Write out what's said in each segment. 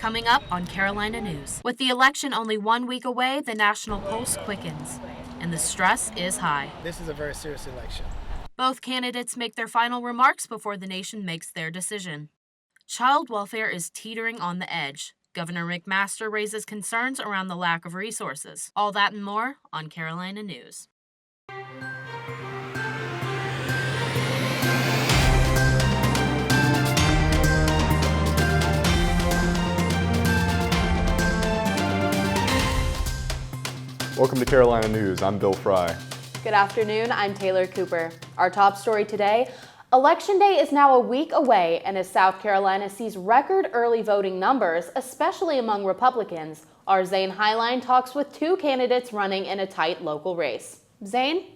Coming up on Carolina News. With the election only 1 week away, the national pulse quickens, and the stress is high. This is a very serious election. Both candidates make their final remarks before the nation makes their decision. Child welfare is teetering on the edge. Governor McMaster raises concerns around the lack of resources. All that and more on Carolina News. Welcome to Carolina News. I'm Bill Fry. Good afternoon. I'm Taylor Cooper. Our top story today, Election Day is now a week away, and as South Carolina sees record early voting numbers, especially among Republicans, our Zane Highline talks with two candidates running in a tight local race. Zane?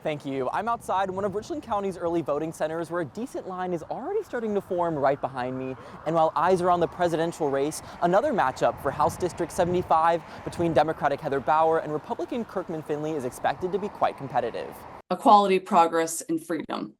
Thank you. I'm outside one of Richland County's early voting centers where a decent line is already starting to form right behind me. And while eyes are on the presidential race, another matchup for House District 75 between Democratic Heather Bauer and Republican Kirkman Finley is expected to be quite competitive. Equality, progress, and freedom.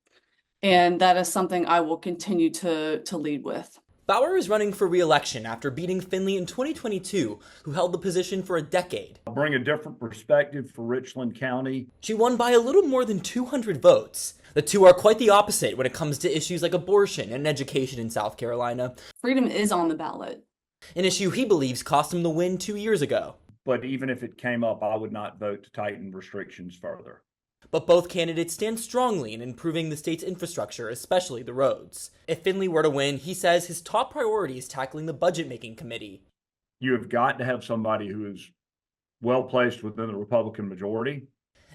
And that is something I will continue to lead with. Bauer is running for re-election after beating Finley in 2022, who held the position for a decade. I'll bring a different perspective for Richland County. She won by a little more than 200 votes. The two are quite the opposite when it comes to issues like abortion and education in South Carolina. Freedom is on the ballot. An issue he believes cost him the win 2 years ago. But even if it came up, I would not vote to tighten restrictions further. But both candidates stand strongly in improving the state's infrastructure, especially the roads. If Finley were to win, he says his top priority is tackling the budget-making committee. You have got to have somebody who is well-placed within the Republican majority.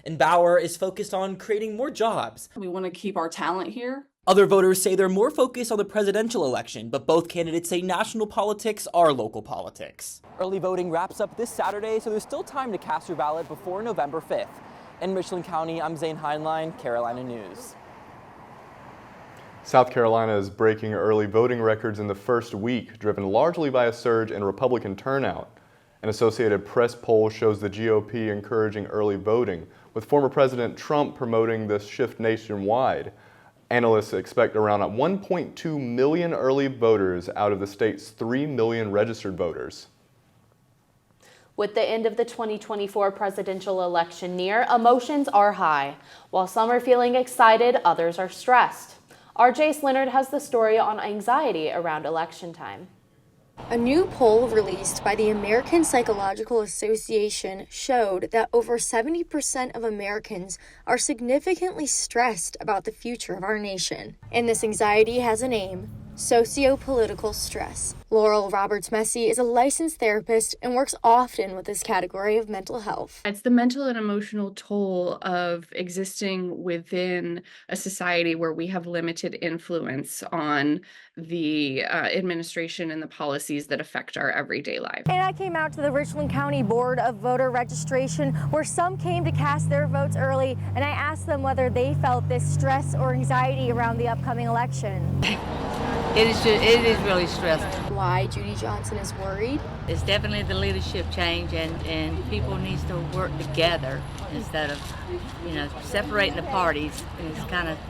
And Bauer is focused on creating more jobs. We want to keep our talent here. Other voters say they're more focused on the presidential election, but both candidates say national politics are local politics. Early voting wraps up this Saturday, so there's still time to cast your ballot before November 5th. In Richland County, I'm Zane Heinlein, Carolina News. South Carolina is breaking early voting records in the first week, driven largely by a surge in Republican turnout. An Associated Press poll shows the GOP encouraging early voting, with former President Trump promoting this shift nationwide. Analysts expect around 1.2 million early voters out of the state's 3 million registered voters. With the end of the 2024 presidential election near, emotions are high. While some are feeling excited, others are stressed. Our Jace Leonard has the story on anxiety around election time. A new poll released by the American Psychological Association showed that over 70% of Americans are significantly stressed about the future of our nation. And this anxiety has a name: sociopolitical stress. Laurel Roberts-Messi is a licensed therapist and works often with this category of mental health. It's the mental and emotional toll of existing within a society where we have limited influence on the administration and the policies that affect our everyday life. And I came out to the Richland County Board of Voter Registration, where some came to cast their votes early, and I asked them whether they felt this stress or anxiety around the upcoming election. It is really stressful. Why Judy Johnson is worried? It's definitely the leadership change, and people needs to work together instead of, separating the parties.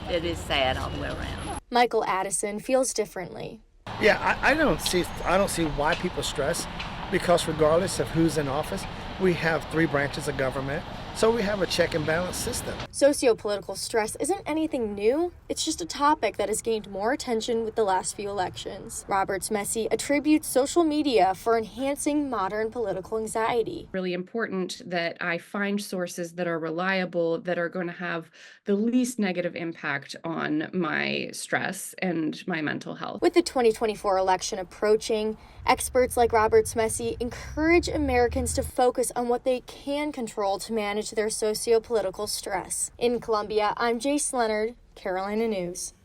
It is sad all the way around. Michael Addison feels differently. Yeah, I don't see why people stress, because regardless of who's in office, we have 3 branches of government. So we have a check and balance system. Sociopolitical stress isn't anything new. It's just a topic that has gained more attention with the last few elections. Roberts-Messi attributes social media for enhancing modern political anxiety. Really important that I find sources that are reliable, that are going to have the least negative impact on my stress and my mental health. With the 2024 election approaching, experts like Roberts-Messi encourage Americans to focus on what they can control to manage their socio-political stress. In Columbia, I'm Jace Leonard, Carolina News.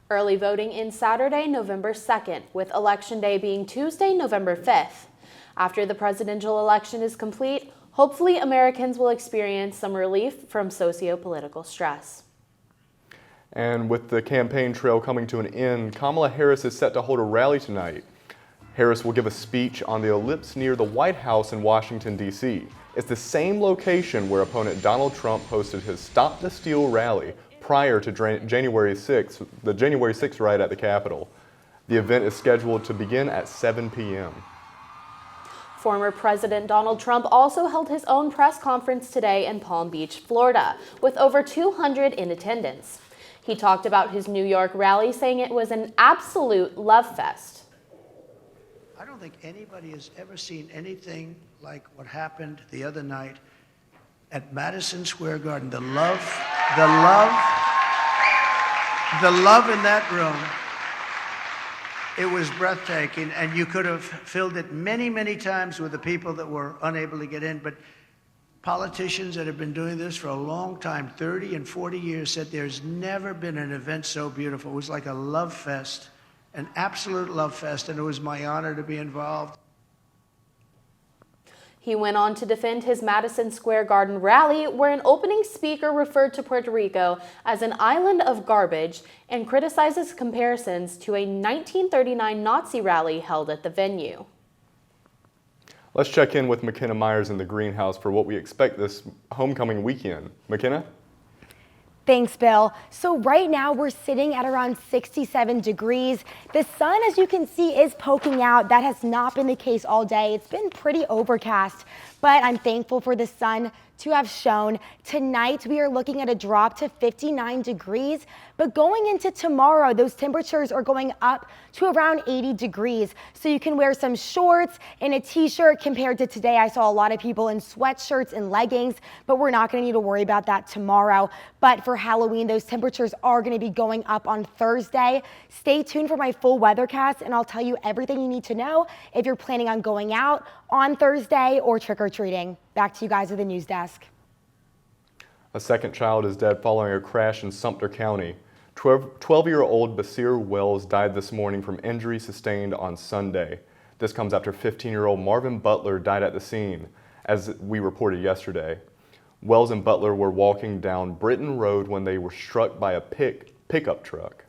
Early voting ends Saturday, November 2nd, with Election Day being Tuesday, November 5th. After the presidential election is complete, hopefully Americans will experience some relief from socio-political stress. And with the campaign trail coming to an end, Kamala Harris is set to hold a rally tonight. Harris will give a speech on the ellipse near the White House in Washington, D.C. It's the same location where opponent Donald Trump hosted his Stop the Steal rally prior to January 6th, the January 6th riot at the Capitol. The event is scheduled to begin at 7 p.m. Former President Donald Trump also held his own press conference today in Palm Beach, Florida, with over 200 in attendance. He talked about his New York rally, saying it was an absolute love fest. I don't think anybody has ever seen anything like what happened the other night at Madison Square Garden. The love in that room. It was breathtaking, and you could have filled it many, many times with the people that were unable to get in. But politicians that have been doing this for a long time, 30 and 40 years, said there's never been an event so beautiful. It was like a love fest, an absolute love fest, and it was my honor to be involved. He went on to defend his Madison Square Garden rally, where an opening speaker referred to Puerto Rico as an island of garbage and criticizes comparisons to a 1939 Nazi rally held at the venue. Let's check in with McKenna Myers in the greenhouse for what we expect this homecoming weekend. McKenna? Thanks, Bill. So right now we're sitting at around 67 degrees. The sun, as you can see, is poking out. That has not been the case all day. It's been pretty overcast, but I'm thankful for the sun to have shone. Tonight we are looking at a drop to 59 degrees, but going into tomorrow, those temperatures are going up to around 80 degrees. So you can wear some shorts and a t-shirt. Compared to today, I saw a lot of people in sweatshirts and leggings, but we're not going to need to worry about that tomorrow. But for Halloween, those temperatures are going to be going up on Thursday. Stay tuned for my full weathercast, and I'll tell you everything you need to know if you're planning on going out on Thursday or trick-or-treating. Back to you guys at the news desk. A second child is dead following a crash in Sumter County. 12-year-old Basir Wells died this morning from injuries sustained on Sunday. This comes after 15-year-old Marvin Butler died at the scene, as we reported yesterday. Wells and Butler were walking down Britton Road when they were struck by a pickup truck.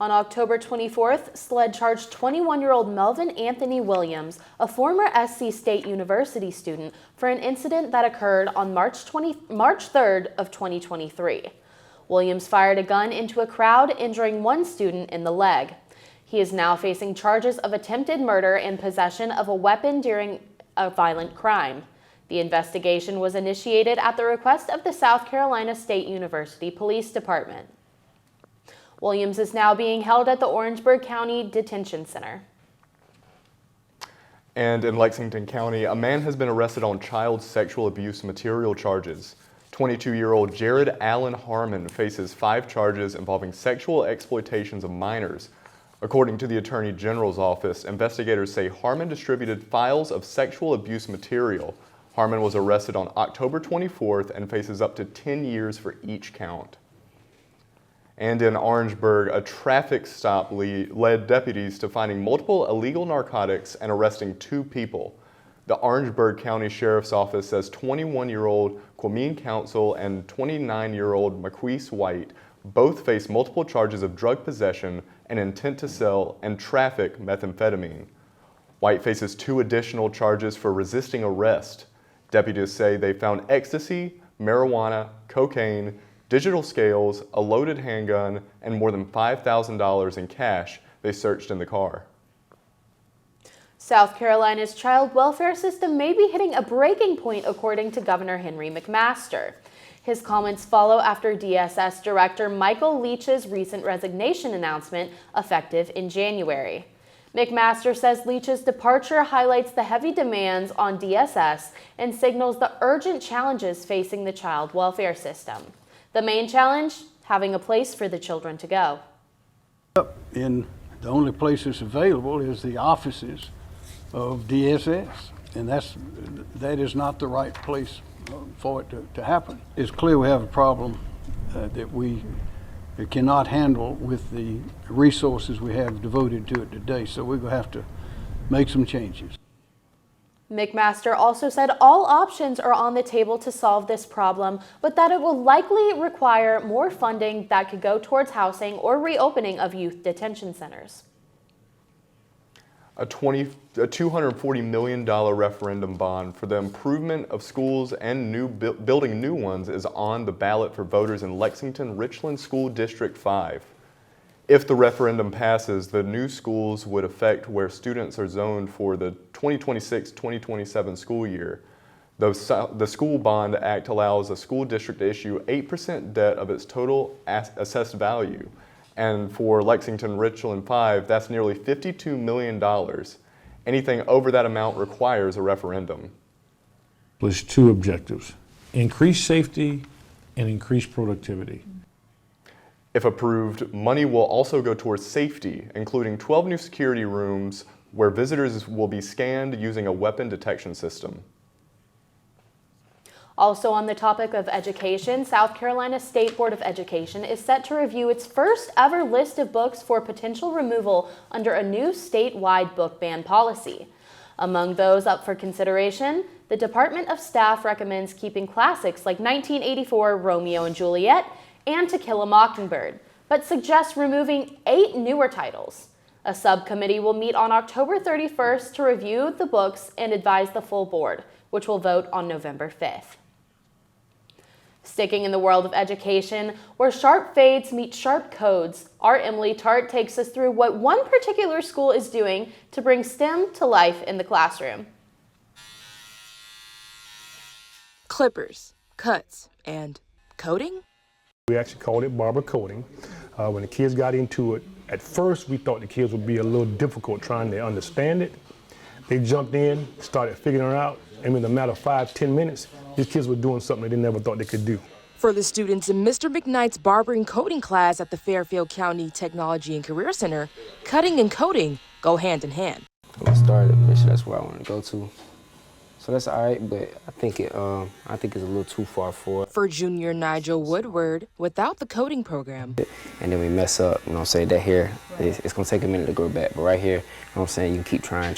On October 24th, SLED charged 21-year-old Melvin Anthony Williams, a former SC State University student, for an incident that occurred on March 3rd of 2023. Williams fired a gun into a crowd, injuring one student in the leg. He is now facing charges of attempted murder and possession of a weapon during a violent crime. The investigation was initiated at the request of the South Carolina State University Police Department. Williams is now being held at the Orangeburg County Detention Center. And in Lexington County, a man has been arrested on child sexual abuse material charges. 22-year-old Jared Allen Harmon faces 5 charges involving sexual exploitations of minors. According to the Attorney General's office, investigators say Harmon distributed files of sexual abuse material. Harmon was arrested on October 24th and faces up to 10 years for each count. And in Orangeburg, a traffic stop led deputies to finding multiple illegal narcotics and arresting 2 people. The Orangeburg County Sheriff's Office says 21-year-old Quamine Council and 29-year-old Marquise White both face multiple charges of drug possession and intent to sell and traffic methamphetamine. White faces 2 additional charges for resisting arrest. Deputies say they found ecstasy, marijuana, cocaine, digital scales, a loaded handgun, and more than $5,000 in cash they searched in the car. South Carolina's child welfare system may be hitting a breaking point, according to Governor Henry McMaster. His comments follow after DSS Director Michael Leach's recent resignation announcement, effective in January. McMaster says Leach's departure highlights the heavy demands on DSS and signals the urgent challenges facing the child welfare system. The main challenge, having a place for the children to go. And the only place that's available is the offices of DSS, and that is not the right place for it to happen. It's clear we have a problem that we cannot handle with the resources we have devoted to it today, so we're going to have to make some changes. McMaster also said all options are on the table to solve this problem, but that it will likely require more funding that could go towards housing or reopening of youth detention centers. A $240 million referendum bond for the improvement of schools and building new ones is on the ballot for voters in Lexington Richland School District 5. If the referendum passes, the new schools would affect where students are zoned for the 2026-2027 school year. The School Bond Act allows a school district to issue 8% debt of its total assessed value. And for Lexington Richland 5, that's nearly $52 million. Anything over that amount requires a referendum. There's two objectives: increase safety and increase productivity. If approved, money will also go towards safety, including 12 new security rooms where visitors will be scanned using a weapon detection system. Also on the topic of education, South Carolina State Board of Education is set to review its first ever list of books for potential removal under a new statewide book ban policy. Among those up for consideration, the Department of Staff recommends keeping classics like 1984 Romeo and Juliet and To Kill a Mockingbird, but suggests removing 8 newer titles. A subcommittee will meet on October 31st to review the books and advise the full board, which will vote on November 5th. Sticking in the world of education, where sharp fades meet sharp codes, our Emily Tart takes us through what one particular school is doing to bring STEM to life in the classroom. Clippers, cuts, and coding? We actually called it barber coding. When the kids got into it, at first we thought the kids would be a little difficult trying to understand it. They jumped in, started figuring it out, and in a matter of 5-10 minutes, these kids were doing something they never thought they could do. For the students in Mr. McKnight's barbering coding class at the Fairfield County Technology and Career Center, cutting and coding go hand in hand. When I started, that's where I want to go to. So that's all right, but I think it's a little too far forward. For junior Nigel Woodward, without the coding program. And then we mess up, say that here, it's going to take a minute to go back, but right here, you can keep trying.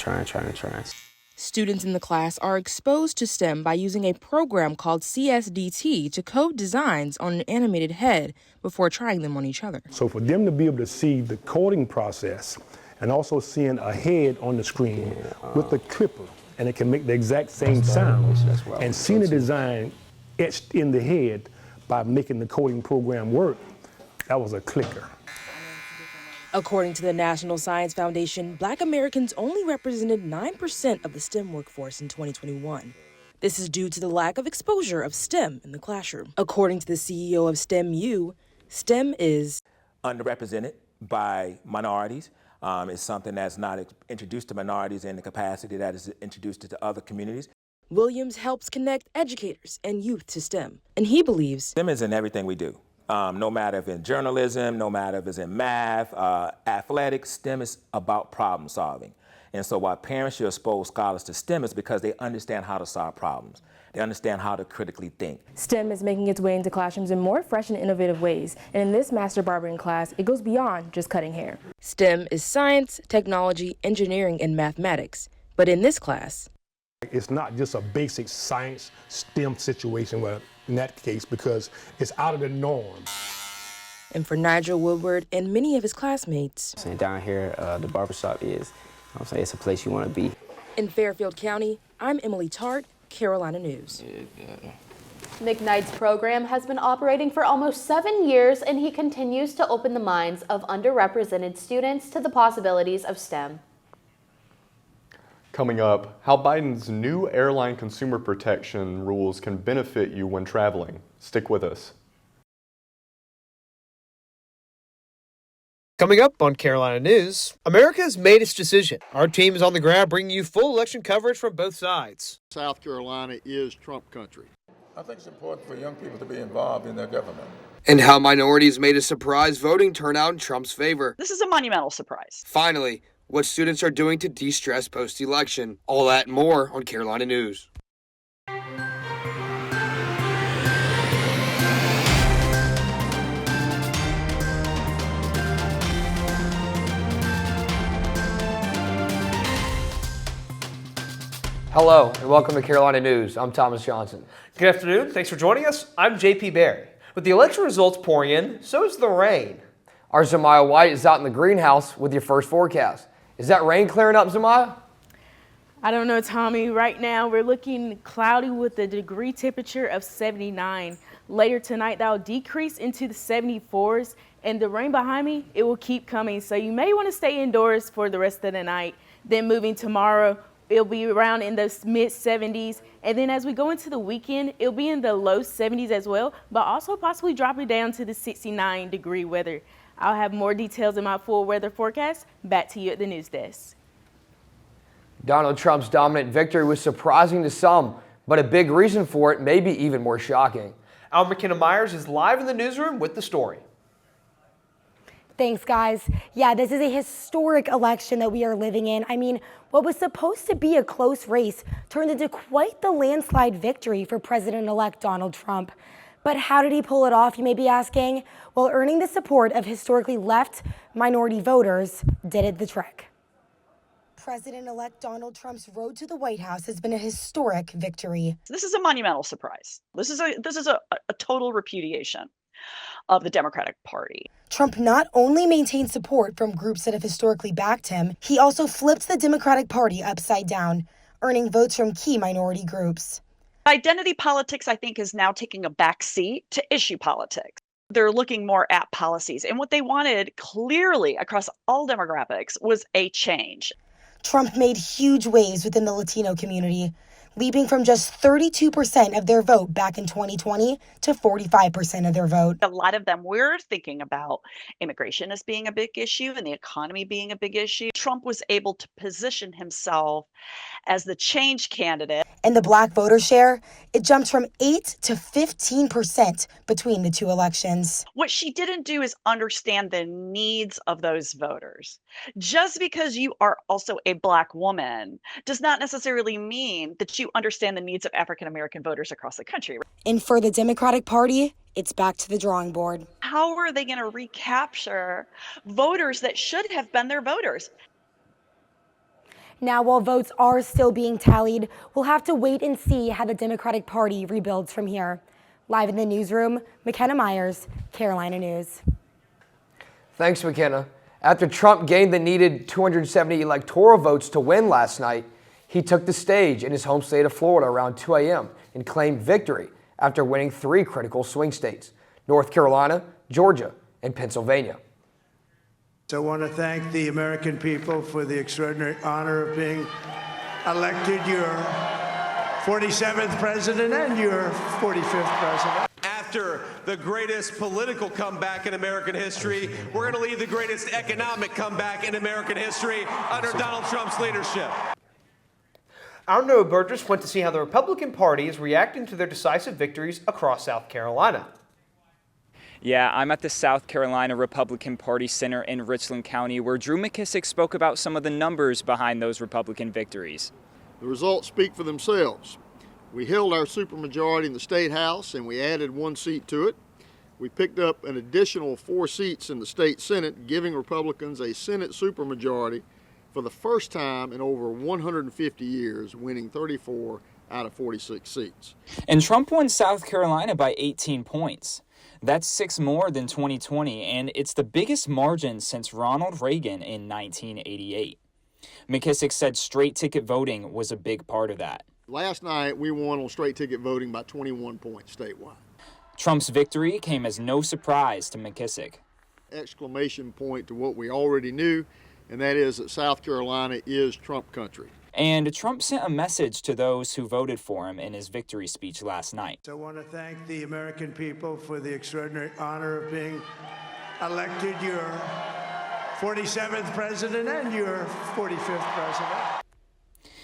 Students in the class are exposed to STEM by using a program called CSDT to code designs on an animated head before trying them on each other. So for them to be able to see the coding process and also seeing a head on the screen with the clipper, and it can make the exact same sound, and seeing the design etched in the head by making the coding program work, that was a clicker. According to the National Science Foundation, Black Americans only represented 9% of the STEM workforce in 2021. This is due to the lack of exposure of STEM in the classroom. According to the CEO of STEM-U, STEM is underrepresented by minorities. It's something that's not introduced to minorities in the capacity that is introduced to other communities. Williams helps connect educators and youth to STEM, and he believes STEM is in everything we do. No matter if in journalism, no matter if it's in math, athletics, STEM is about problem solving. And so why parents should expose scholars to STEM is because they understand how to solve problems. They understand how to critically think. STEM is making its way into classrooms in more fresh and innovative ways. And in this master barbering class, it goes beyond just cutting hair. STEM is science, technology, engineering, and mathematics. But in this class, it's not just a basic science STEM situation where, in that case, because it's out of the norm. And for Nigel Woodward and many of his classmates, down here, the barbershop is, it's a place you want to be. In Fairfield County, I'm Emily Tart, Carolina News. McKnight's program has been operating for almost 7 years, and he continues to open the minds of underrepresented students to the possibilities of STEM. Coming up, how Biden's new airline consumer protection rules can benefit you when traveling. Stick with us. Coming up on Carolina News, America has made its decision. Our team is on the ground bringing you full election coverage from both sides. South Carolina is Trump country. I think it's important for young people to be involved in their government. And how minorities made a surprise voting turnout in Trump's favor. This is a monumental surprise. Finally, what students are doing to de-stress post-election. All that and more on Carolina News. Hello, and welcome to Carolina News. I'm Thomas Johnson. Good afternoon. Thanks for joining us. I'm JP Barry. With the election results pouring in, so is the rain. Our Zamiah White is out in the greenhouse with your first forecast. Is that rain clearing up, Zamiah? I don't know, Tommy. Right now, we're looking cloudy with a degree temperature of 79. Later tonight, that'll decrease into the 74s, and the rain behind me, it will keep coming. So you may want to stay indoors for the rest of the night. Then moving tomorrow, it'll be around in the mid 70s. And then as we go into the weekend, it'll be in the low 70s as well, but also possibly dropping down to the 69-degree weather. I'll have more details in my full weather forecast. Back to you at the news desk. Donald Trump's dominant victory was surprising to some, but a big reason for it may be even more shocking. Our McKenna Myers is live in the newsroom with the story. Thanks, guys. Yeah, this is a historic election that we are living in. I mean, what was supposed to be a close race turned into quite the landslide victory for President-elect Donald Trump. But how did he pull it off, you may be asking? Well, earning the support of historically left minority voters did the trick. President-elect Donald Trump's road to the White House has been a historic victory. This is a monumental surprise. This is a total repudiation of the Democratic Party. Trump not only maintained support from groups that have historically backed him, he also flipped the Democratic Party upside down, earning votes from key minority groups. Identity politics, I think, is now taking a back seat to issue politics. They're looking more at policies. And what they wanted clearly across all demographics was a change. Trump made huge waves within the Latino community, leaping from just 32% of their vote back in 2020 to 45% of their vote. A lot of them were thinking about immigration as being a big issue and the economy being a big issue. Trump was able to position himself as the change candidate. And the black voter share, it jumped from 8 to 15% between the two elections. What she didn't do is understand the needs of those voters. Just because you are also a black woman does not necessarily mean that you understand the needs of African American voters across the country. And for the Democratic Party, it's back to the drawing board. How are they going to recapture voters that should have been their voters? Now, while votes are still being tallied, we'll have to wait and see how the Democratic Party rebuilds from here. Live in the newsroom, McKenna Myers, Carolina News. Thanks, McKenna. After Trump gained the needed 270 electoral votes to win last night, he took the stage in his home state of Florida around 2 a.m. and claimed victory after winning 3 critical swing states: North Carolina, Georgia, and Pennsylvania. So I want to thank the American people for the extraordinary honor of being elected your 47th president and your 45th president. After the greatest political comeback in American history, we're going to lead the greatest economic comeback in American history under Donald Trump's leadership. Our Noah Burgess went to see how the Republican Party is reacting to their decisive victories across South Carolina. Yeah, I'm at the South Carolina Republican Party Center in Richland County, where Drew McKissick spoke about some of the numbers behind those Republican victories. The results speak for themselves. We held our supermajority in the state house and we added 1 seat to it. We picked up an additional 4 seats in the state Senate, giving Republicans a Senate supermajority for the first time in over 150 years, winning 34 out of 46 seats. And Trump won South Carolina by 18 points. That's 6 more than 2020, and it's the biggest margin since Ronald Reagan in 1988. McKissick said straight ticket voting was a big part of that. Last night, we won on straight ticket voting by 21 points statewide. Trump's victory came as no surprise to McKissick. Exclamation point to what we already knew, and that is that South Carolina is Trump country. And Trump sent a message to those who voted for him in his victory speech last night. So I want to thank the American people for the extraordinary honor of being elected your 47th president and your 45th president.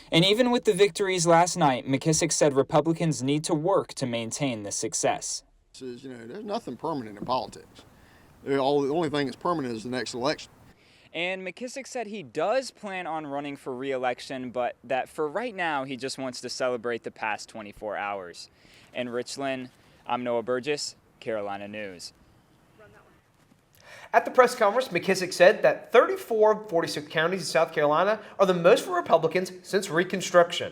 And even with the victories last night, McKissick said Republicans need to work to maintain this success. There's nothing permanent in politics. The only thing that's permanent is the next election. And McKissick said he does plan on running for re-election, but that for right now, he just wants to celebrate the past 24 hours. In Richland, I'm Noah Burgess, Carolina News. At the press conference, McKissick said that 34 of 46 counties in South Carolina are the most for Republicans since Reconstruction.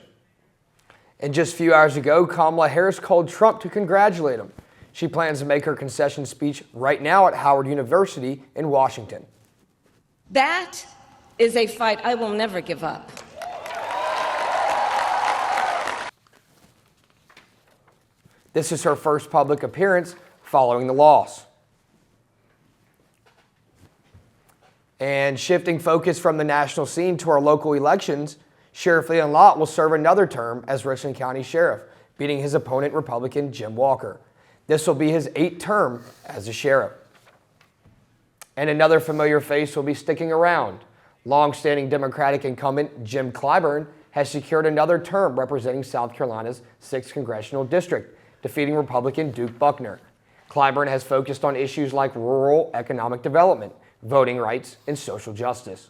And just a few hours ago, Kamala Harris called Trump to congratulate him. She plans to make her concession speech right now at Howard University in Washington. That is a fight I will never give up. This is her first public appearance following the loss. And shifting focus from the national scene to our local elections, Sheriff Leon Lott will serve another term as Richland County Sheriff, beating his opponent, Republican Jim Walker. This will be his 8th term as a sheriff. And another familiar face will be sticking around. Long-standing Democratic incumbent Jim Clyburn has secured another term representing South Carolina's 6th Congressional District, defeating Republican Duke Buckner. Clyburn has focused on issues like rural economic development, voting rights, and social justice.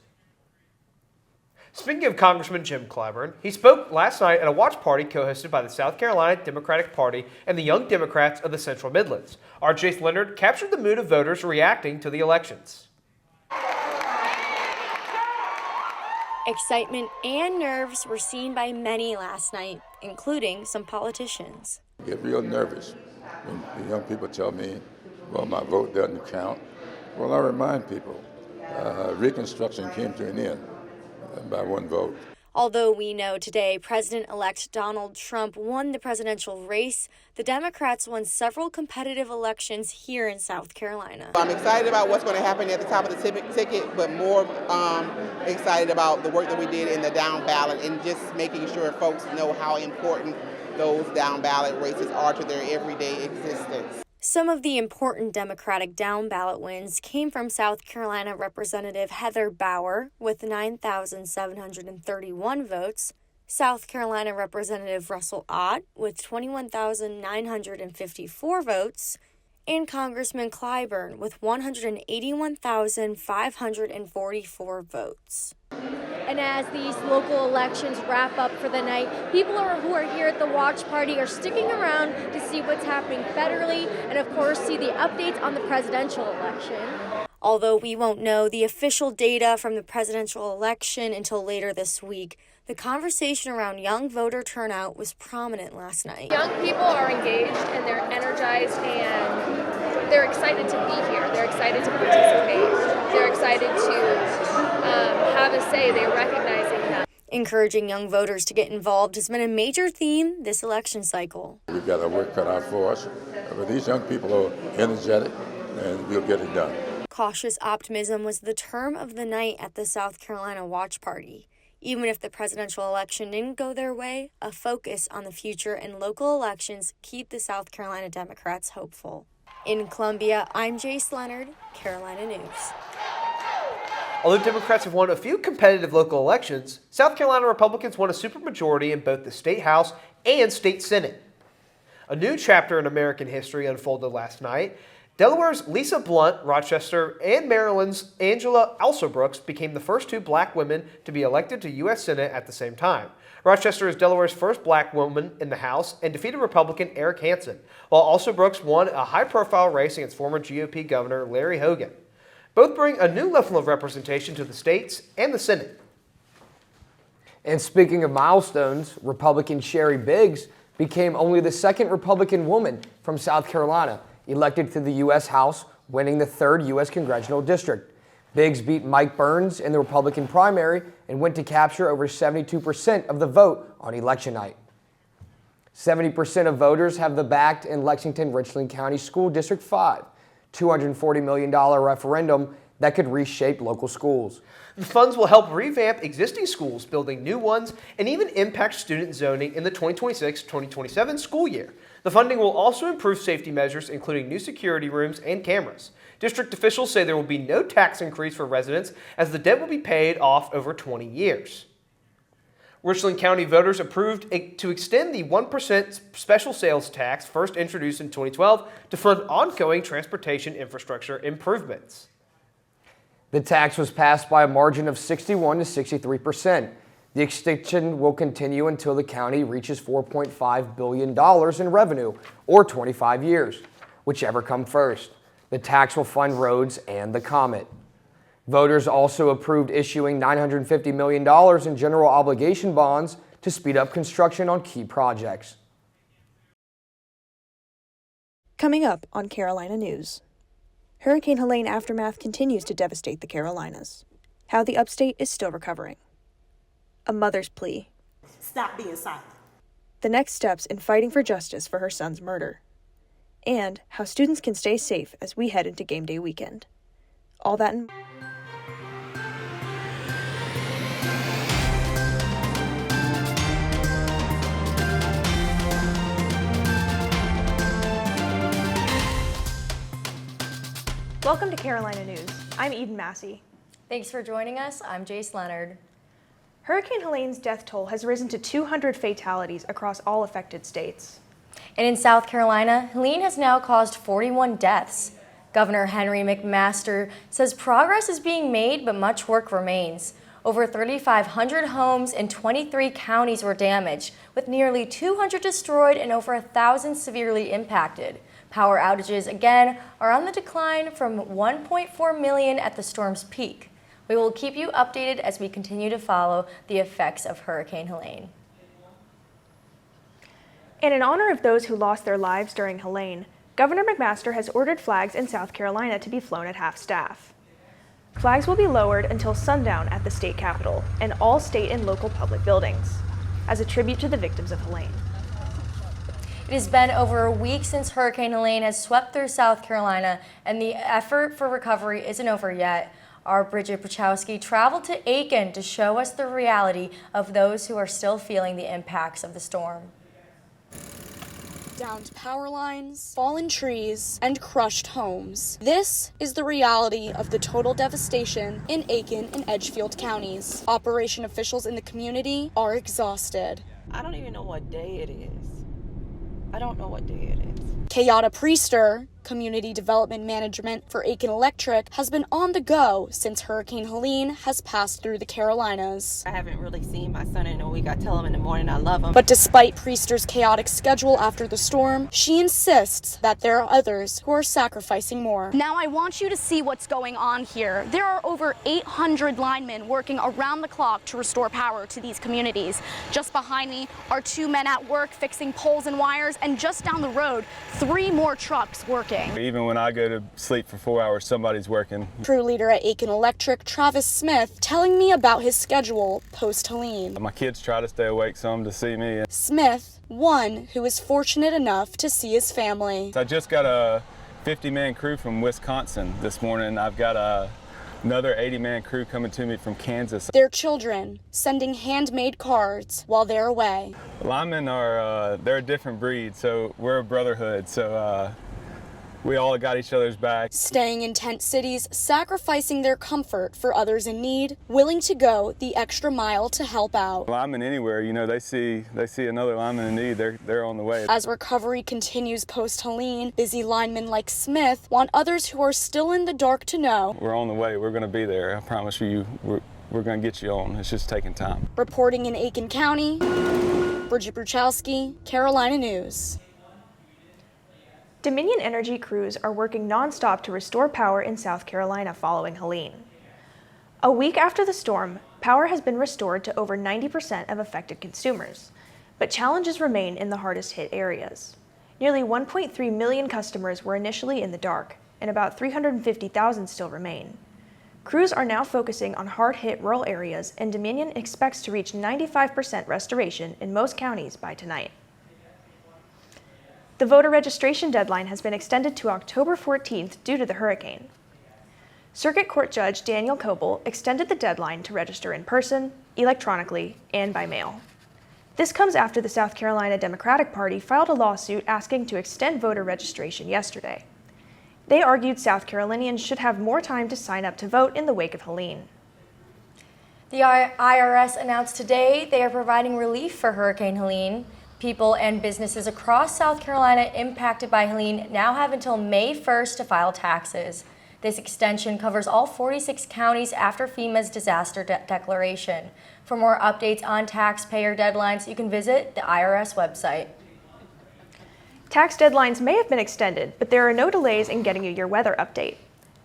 Speaking of Congressman Jim Clyburn, he spoke last night at a watch party co-hosted by the South Carolina Democratic Party and the Young Democrats of the Central Midlands. Our Jace Leonard captured the mood of voters reacting to the elections. Excitement and nerves were seen by many last night, including some politicians. I get real nervous when the young people tell me, well, my vote doesn't count. Well, I remind people, Reconstruction came to an end by one vote. Although we know today President-elect Donald Trump won the presidential race, the Democrats won several competitive elections here in South Carolina. I'm excited about what's going to happen at the top of the ticket, but more excited about the work that we did in the down ballot and just making sure folks know how important those down ballot races are to their everyday existence. Some of the important Democratic down-ballot wins came from South Carolina Representative Heather Bauer with 9,731 votes, South Carolina Representative Russell Ott with 21,954 votes, and Congressman Clyburn with 181,544 votes. And as these local elections wrap up for the night, people who are here at the watch party are sticking around to see what's happening federally and, of course, see the updates on the presidential election. Although we won't know the official data from the presidential election until later this week, the conversation around young voter turnout was prominent last night. Young people are engaged and they're energized and they're excited to be here. They're excited to participate. They're excited to have a say. They're recognizing that. Encouraging young voters to get involved has been a major theme this election cycle. We've got our work cut out for us, but these young people are energetic and we'll get it done. Cautious optimism was the term of the night at the South Carolina watch party. Even if the presidential election didn't go their way, a focus on the future and local elections keep the South Carolina Democrats hopeful. In Columbia, I'm Jace Leonard, Carolina News. Although Democrats have won a few competitive local elections, South Carolina Republicans won a supermajority in both the State House and State Senate. A new chapter in American history unfolded last night. Delaware's Lisa Blunt, Rochester, and Maryland's Angela Alsobrooks became the first 2 black women to be elected to U.S. Senate at the same time. Rochester is Delaware's first black woman in the House and defeated Republican Eric Hansen, while Alsobrooks won a high-profile race against former GOP Governor Larry Hogan. Both bring a new level of representation to the states and the Senate. And speaking of milestones, Republican Sherry Biggs became only the 2nd Republican woman from South Carolina elected to the U.S. House, winning the 3rd U.S. Congressional District. Biggs beat Mike Burns in the Republican primary and went to capture over 72% of the vote on election night. 70% of voters have the backed in Lexington-Richland County School District 5, $240 million referendum that could reshape local schools. The funds will help revamp existing schools, building new ones, and even impact student zoning in the 2026-2027 school year. The funding will also improve safety measures, including new security rooms and cameras. District officials say there will be no tax increase for residents, as the debt will be paid off over 20 years. Richland County voters approved to extend the 1% special sales tax first introduced in 2012 to fund ongoing transportation infrastructure improvements. The tax was passed by a margin of 61 to 63%. The extension will continue until the county reaches $4.5 billion in revenue, or 25 years, whichever comes first. The tax will fund roads and the Comet. Voters also approved issuing $950 million in general obligation bonds to speed up construction on key projects. Coming up on Carolina News. Hurricane Helene aftermath continues to devastate the Carolinas. How the upstate is still recovering. A mother's plea. Stop being silent. the next steps in fighting for justice for her son's murder, and how students can stay safe as we head into game day weekend. All that and Welcome to Carolina News. I'm Eden Massey. Thanks for joining us. I'm Jace Leonard. Hurricane Helene's death toll has risen to 200 fatalities across all affected states. And in South Carolina, Helene has now caused 41 deaths. Governor Henry McMaster says progress is being made, but much work remains. Over 3,500 homes in 23 counties were damaged, with nearly 200 destroyed and over 1,000 severely impacted. Power outages, again, are on the decline from 1.4 million at the storm's peak. We will keep you updated as we continue to follow the effects of Hurricane Helene. And in honor of those who lost their lives during Helene, Governor McMaster has ordered flags in South Carolina to be flown at half-staff. Flags will be lowered until sundown at the state capitol and all state and local public buildings, as a tribute to the victims of Helene. It has been over a week since Hurricane Helene has swept through South Carolina, and the effort for recovery isn't over yet. Our Bridget Puchowski traveled to Aiken to show us the reality of those who are still feeling the impacts of the storm. Downed power lines, fallen trees, and crushed homes. This is the reality of the total devastation in Aiken and Edgefield counties. Operation officials in the community are exhausted. I don't even know what day it is. I don't know what day it is. Kayada Priester, Community Development Management for Aiken Electric, has been on the go since Hurricane Helene has passed through the Carolinas. I haven't really seen my son in a week. I tell him in the morning I love him. But despite Priester's chaotic schedule after the storm, she insists that there are others who are sacrificing more. Now I want you to see what's going on here. There are over 800 linemen working around the clock to restore power to these communities. Just behind me are 2 men at work fixing poles and wires, and just down the road, 3 more trucks working. Even when I go to sleep for 4 hours, somebody's working. Crew leader at Aiken Electric, Travis Smith, telling me about his schedule post-Helene. My kids try to stay awake some to see me. Smith, one who is fortunate enough to see his family. I just got a 50-man crew from Wisconsin this morning. I've got another 80-man crew coming to me from Kansas. Their children sending handmade cards while they're away. Linemen are, they're a different breed, so we're a brotherhood, so we all got each other's back. Staying in tent cities, sacrificing their comfort for others in need, willing to go the extra mile to help out. Linemen anywhere, you know, they see another lineman in need, they're on the way. As recovery continues post-Helene, busy linemen like Smith want others who are still in the dark to know. We're on the way, we're going to be there, I promise you, we're going to get you on, it's just taking time. Reporting in Aiken County, Bridget Bruchowski, Carolina News. Dominion Energy crews are working nonstop to restore power in South Carolina following Helene. A week after the storm, power has been restored to over 90% of affected consumers, but challenges remain in the hardest hit areas. Nearly 1.3 million customers were initially in the dark, and about 350,000 still remain. Crews are now focusing on hard-hit rural areas, and Dominion expects to reach 95% restoration in most counties by tonight. The voter registration deadline has been extended to October 14th due to the hurricane. Circuit Court Judge Daniel Coble extended the deadline to register in person, electronically, and by mail. This comes after the South Carolina Democratic Party filed a lawsuit asking to extend voter registration yesterday. They argued South Carolinians should have more time to sign up to vote in the wake of Helene. The IRS announced today they are providing relief for Hurricane Helene. People and businesses across South Carolina impacted by Helene now have until May 1st to file taxes. This extension covers all 46 counties after FEMA's disaster declaration. For more updates on taxpayer deadlines, you can visit the IRS website. Tax deadlines may have been extended, but there are no delays in getting you your weather update.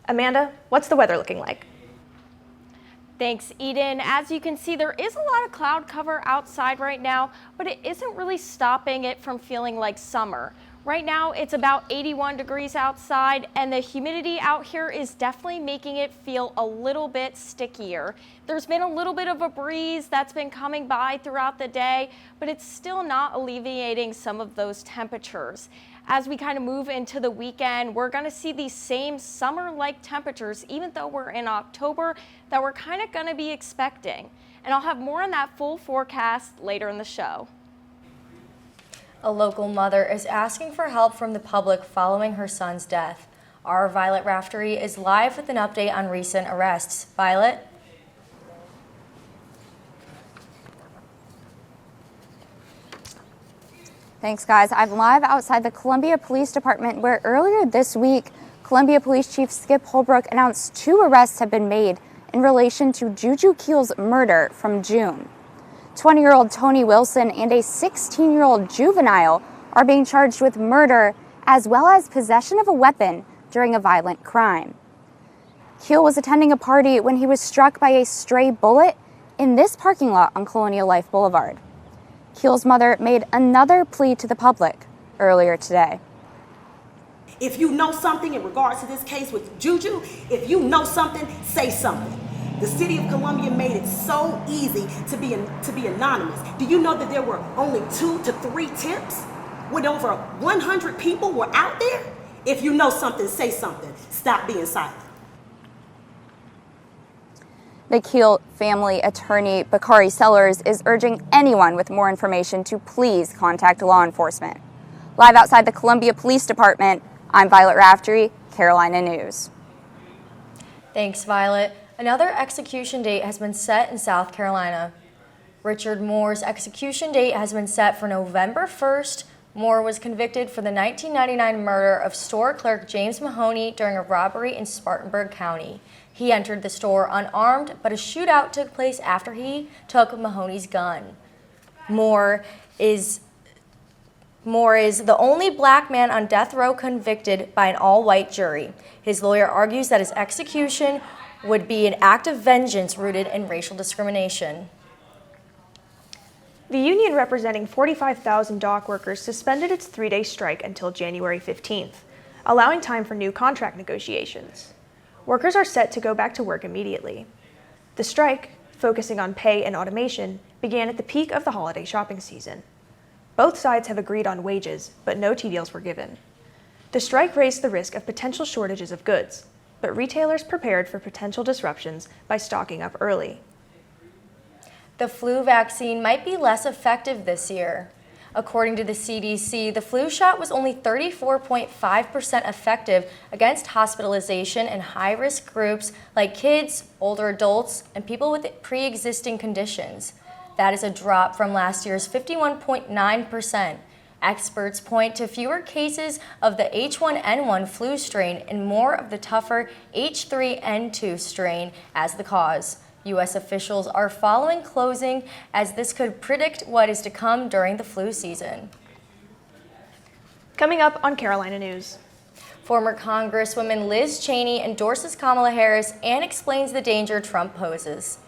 Amanda, what's the weather looking like? Thanks, Eden. As you can see, there is a lot of cloud cover outside right now, but it isn't really stopping it from feeling like summer. Right now, it's about 81 degrees outside, and the humidity out here is definitely making it feel a little bit stickier. There's been a little bit of a breeze that's been coming by throughout the day, but it's still not alleviating some of those temperatures. As we kind of move into the weekend, we're going to see these same summer-like temperatures, even though we're in October, that we're kind of going to be expecting. And I'll have more on that full forecast later in the show. A local mother is asking for help from the public following her son's death. Our Violet Raftery is live with an update on recent arrests. Violet? Thanks, guys. I'm live outside the Columbia Police Department, where earlier this week, Columbia Police Chief Skip Holbrook announced 2 arrests have been made in relation to Juju Keel's murder from June. 20-year-old Tony Wilson and a 16-year-old juvenile are being charged with murder as well as possession of a weapon during a violent crime. Keel was attending a party when he was struck by a stray bullet in this parking lot on Colonial Life Boulevard. Keel's mother made another plea to the public earlier today. If you know something in regards to this case with Juju, if you know something, say something. The city of Columbia made it so easy to be anonymous. Do you know that there were only 2 to 3 tips when over 100 people were out there? If you know something, say something. Stop being silent. The Keel family attorney, Bakari Sellers, is urging anyone with more information to please contact law enforcement. Live outside the Columbia Police Department, I'm Violet Raftery, Carolina News. Thanks, Violet. Another execution date has been set in South Carolina. Richard Moore's execution date has been set for November 1st. Moore was convicted for the 1999 murder of store clerk James Mahoney during a robbery in Spartanburg County. He entered the store unarmed, but a shootout took place after he took Mahoney's gun. Moore is the only black man on death row convicted by an all-white jury. His lawyer argues that his execution would be an act of vengeance rooted in racial discrimination. The union representing 45,000 dock workers suspended its 3-day strike until January 15th, allowing time for new contract negotiations. Workers are set to go back to work immediately. The strike, focusing on pay and automation, began at the peak of the holiday shopping season. Both sides have agreed on wages, but no tea deals were given. The strike raised the risk of potential shortages of goods, but retailers prepared for potential disruptions by stocking up early. The flu vaccine might be less effective this year. According to the CDC, the flu shot was only 34.5% effective against hospitalization in high-risk groups like kids, older adults, and people with pre-existing conditions. That is a drop from last year's 51.9%. Experts point to fewer cases of the H1N1 flu strain and more of the tougher H3N2 strain as the cause. U.S. officials are following closing as this could predict what is to come during the flu season. Coming up on Carolina News. Former Congresswoman Liz Cheney endorses Kamala Harris and explains the danger Trump poses.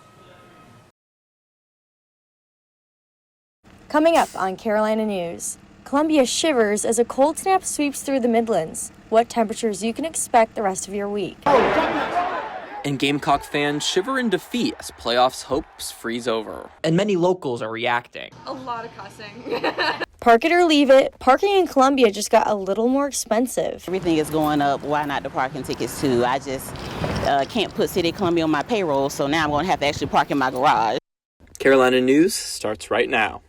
Coming up on Carolina News. Columbia shivers as a cold snap sweeps through the Midlands. What temperatures you can expect the rest of your week. And Gamecock fans shiver in defeat as playoffs hopes freeze over. And many locals are reacting. A lot of cussing. Park it or leave it. Parking in Columbia just got a little more expensive. Everything is going up. Why not the parking tickets too? I just can't put City of Columbia on my payroll, so now I'm going to have to actually park in my garage. Carolina News starts right now.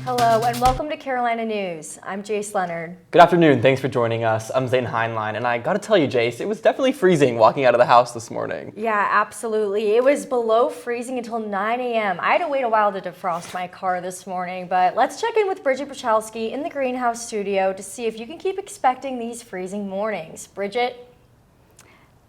Hello and welcome to Carolina News. I'm Jace Leonard. Good afternoon. Thanks for joining us. I'm Zane Heinlein, and I got to tell you, Jace, it was definitely freezing walking out of the house this morning. Yeah, absolutely. It was below freezing until 9 a.m. I had to wait a while to defrost my car this morning, but let's check in with Bridget Pachalski in the greenhouse studio to see if you can keep expecting these freezing mornings. Bridget?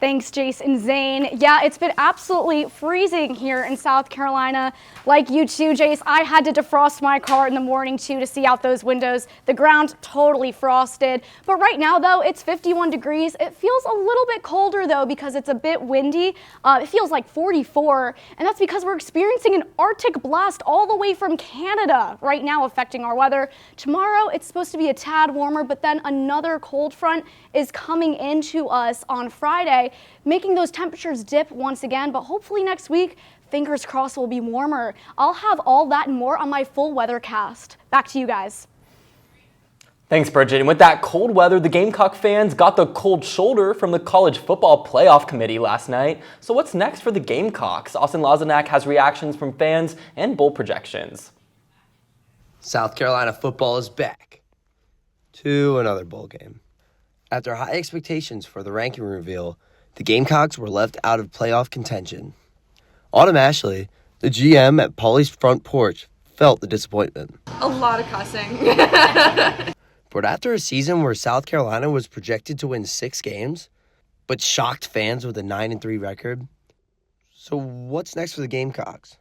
Thanks, Jace and Zane. Yeah, it's been absolutely freezing here in South Carolina. Like you too, Jace, I had to defrost my car in the morning too to see out those windows. The ground totally frosted. But right now though, it's 51 degrees. It feels a little bit colder though because it's a bit windy. It feels like 44, and that's because we're experiencing an Arctic blast all the way from Canada right now affecting our weather. Tomorrow it's supposed to be a tad warmer, but then another cold front is coming into us on Friday, making those temperatures dip once again, but hopefully next week, fingers crossed, will be warmer. I'll have all that and more on my full weathercast. Back to you guys. Thanks, Bridget. And with that cold weather, the Gamecock fans got the cold shoulder from the college football playoff committee last night. So what's next for the Gamecocks? Austin Lazanak has reactions from fans and bowl projections. South Carolina football is back to another bowl game. After high expectations for the ranking reveal, the Gamecocks were left out of playoff contention. Autumn Ashley, the GM at Pauley's front porch, felt the disappointment. A lot of cussing. But after a season where South Carolina was projected to win 6 games, but shocked fans with a 9-3 record, so what's next for the Gamecocks?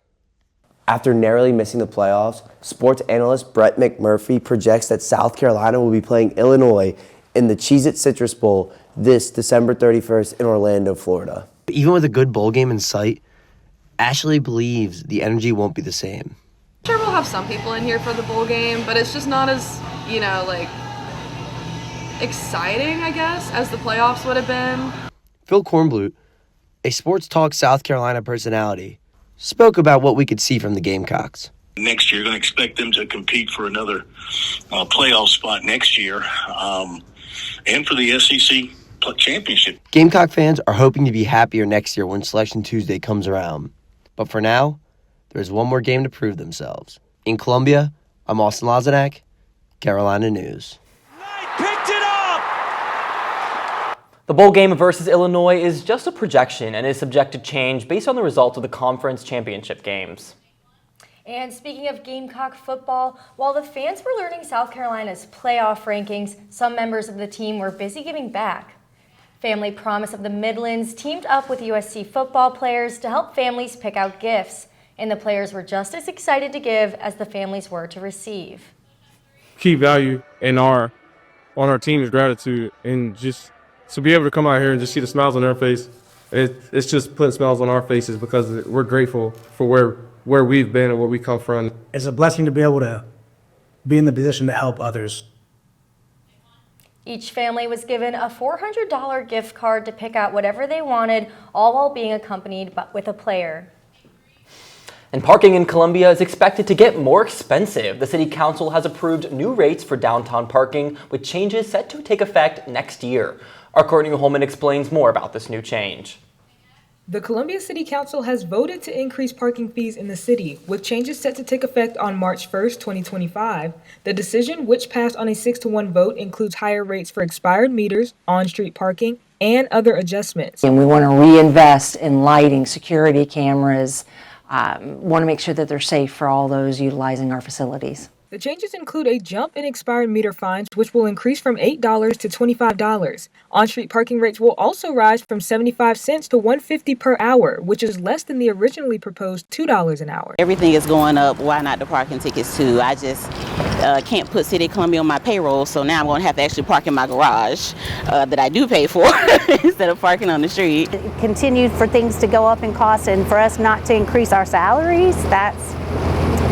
After narrowly missing the playoffs, sports analyst Brett McMurphy projects that South Carolina will be playing Illinois in the Cheez-It Citrus Bowl this December 31st in Orlando, Florida. Even with a good bowl game in sight, Ashley believes the energy won't be the same. Sure, we'll have some people in here for the bowl game, but it's just not as, exciting, I guess, as the playoffs would have been. Phil Kornblut, a Sports Talk South Carolina personality, spoke about what we could see from the Gamecocks. Next year, you're going to expect them to compete for another playoff spot next year, and for the SEC championship. Gamecock fans are hoping to be happier next year when Selection Tuesday comes around. But for now, there's one more game to prove themselves. In Columbia, I'm Austin Lazanak, Carolina News. The bowl game versus Illinois is just a projection and is subject to change based on the results of the conference championship games. And speaking of Gamecock football, while the fans were learning South Carolina's playoff rankings, some members of the team were busy giving back. Family Promise of the Midlands teamed up with USC football players to help families pick out gifts, and the players were just as excited to give as the families were to receive. Key value on our team is gratitude, and just to be able to come out here and just see the smiles on their face, it's just putting smiles on our faces because we're grateful for where we've been and where we come from. It's a blessing to be able to be in the position to help others. Each family was given a $400 gift card to pick out whatever they wanted, all while being accompanied with a player. And parking in Columbia is expected to get more expensive. The City Council has approved new rates for downtown parking, with changes set to take effect next year. Our Courtney Holman explains more about this new change. The Columbia City Council has voted to increase parking fees in the city, with changes set to take effect on March 1st, 2025. The decision, which passed on a 6-1 vote, includes higher rates for expired meters, on-street parking, and other adjustments. And we want to reinvest in lighting, security cameras, want to make sure that they're safe for all those utilizing our facilities. The changes include a jump in expired meter fines, which will increase from $8 to $25. On-street parking rates will also rise from 75 cents to $1.50 per hour, which is less than the originally proposed $2 an hour. Everything is going up. Why not the parking tickets too? I just can't put City of Columbia on my payroll, so now I'm going to have to actually park in my garage that I do pay for instead of parking on the street. Continued for things to go up in cost and for us not to increase our salaries, that's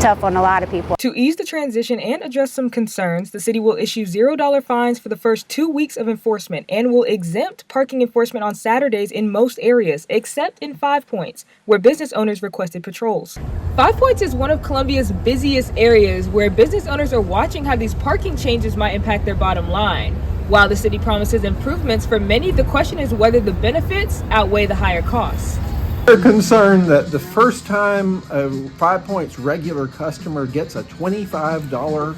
tough on a lot of people. To ease the transition and address some concerns, the city will issue $0 fines for the first 2 weeks of enforcement and will exempt parking enforcement on Saturdays in most areas, except in 5 Points, where business owners requested patrols. 5 Points is one of Columbia's busiest areas where business owners are watching how these parking changes might impact their bottom line. While the city promises improvements, for many, the question is whether the benefits outweigh the higher costs. We're concerned that the first time a 5 Points regular customer gets a $25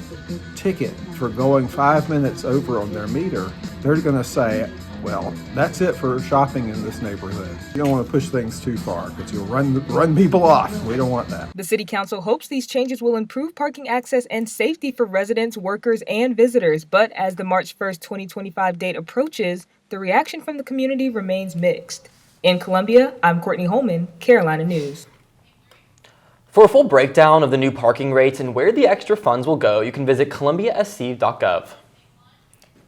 ticket for going 5 minutes over on their meter, they're going to say, well, that's it for shopping in this neighborhood. You don't want to push things too far because you'll run people off. We don't want that. The City Council hopes these changes will improve parking access and safety for residents, workers, and visitors. But as the March 1st, 2025 date approaches, the reaction from the community remains mixed. In Columbia, I'm Courtney Holman, Carolina News. For a full breakdown of the new parking rates and where the extra funds will go, you can visit columbiasc.gov.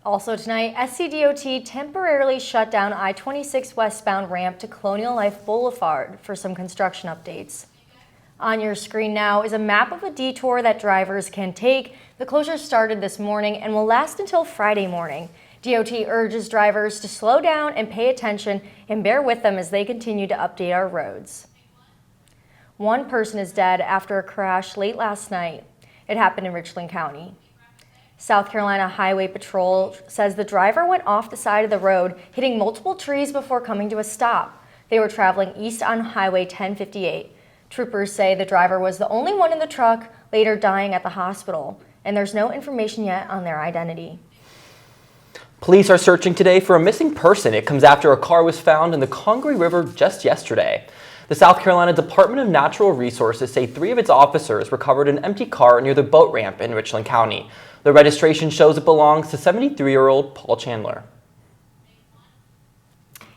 Also tonight, SCDOT temporarily shut down I-26 westbound ramp to Colonial Life Boulevard for some construction updates. On your screen now is a map of a detour that drivers can take. The closure started this morning and will last until Friday morning. DOT urges drivers to slow down and pay attention and bear with them as they continue to update our roads. One person is dead after a crash late last night. It happened in Richland County. South Carolina Highway Patrol says the driver went off the side of the road, hitting multiple trees before coming to a stop. They were traveling east on Highway 1058. Troopers say the driver was the only one in the truck, later dying at the hospital, and there's no information yet on their identity. Police are searching today for a missing person. It comes after a car was found in the Congaree River just yesterday. The South Carolina Department of Natural Resources say 3 of its officers recovered an empty car near the boat ramp in Richland County. The registration shows it belongs to 73-year-old Paul Chandler.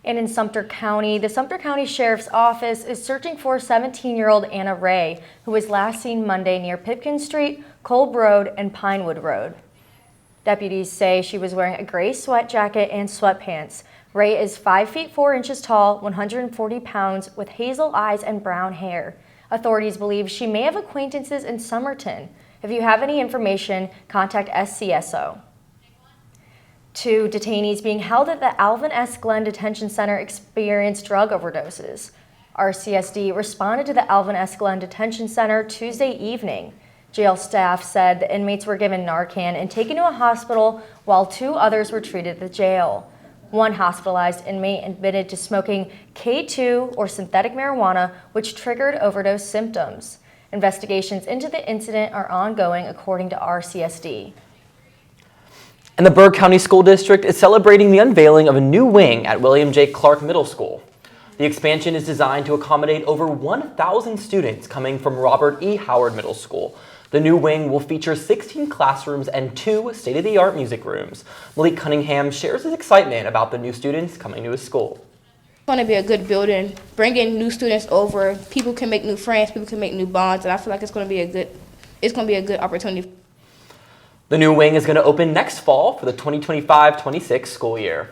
And in Sumter County, the Sumter County Sheriff's Office is searching for 17-year-old Anna Ray, who was last seen Monday near Pipkin Street, Kolb Road, and Pinewood Road. Deputies say she was wearing a gray sweat jacket and sweatpants. Ray is 5 feet 4 inches tall, 140 pounds, with hazel eyes and brown hair. Authorities believe she may have acquaintances in Somerton. If you have any information, contact SCSO. 2 detainees being held at the Alvin S. Glenn Detention Center experienced drug overdoses. RCSD responded to the Alvin S. Glenn Detention Center Tuesday evening. Jail staff said the inmates were given Narcan and taken to a hospital while 2 others were treated at the jail. One hospitalized inmate admitted to smoking K2 or synthetic marijuana, which triggered overdose symptoms. Investigations into the incident are ongoing, according to RCSD. And the Berg County School District is celebrating the unveiling of a new wing at William J. Clark Middle School. The expansion is designed to accommodate over 1,000 students coming from Robert E. Howard Middle School. The new wing will feature 16 classrooms and 2 state-of-the-art music rooms. Malik Cunningham shares his excitement about the new students coming to his school. It's going to be a good building, bringing new students over. People can make new friends, people can make new bonds, and I feel like it's going to be a good opportunity. The new wing is going to open next fall for the 2025-26 school year.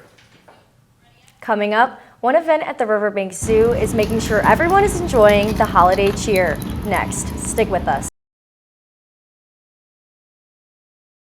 Coming up, one event at the Riverbank Zoo is making sure everyone is enjoying the holiday cheer. Next, stick with us.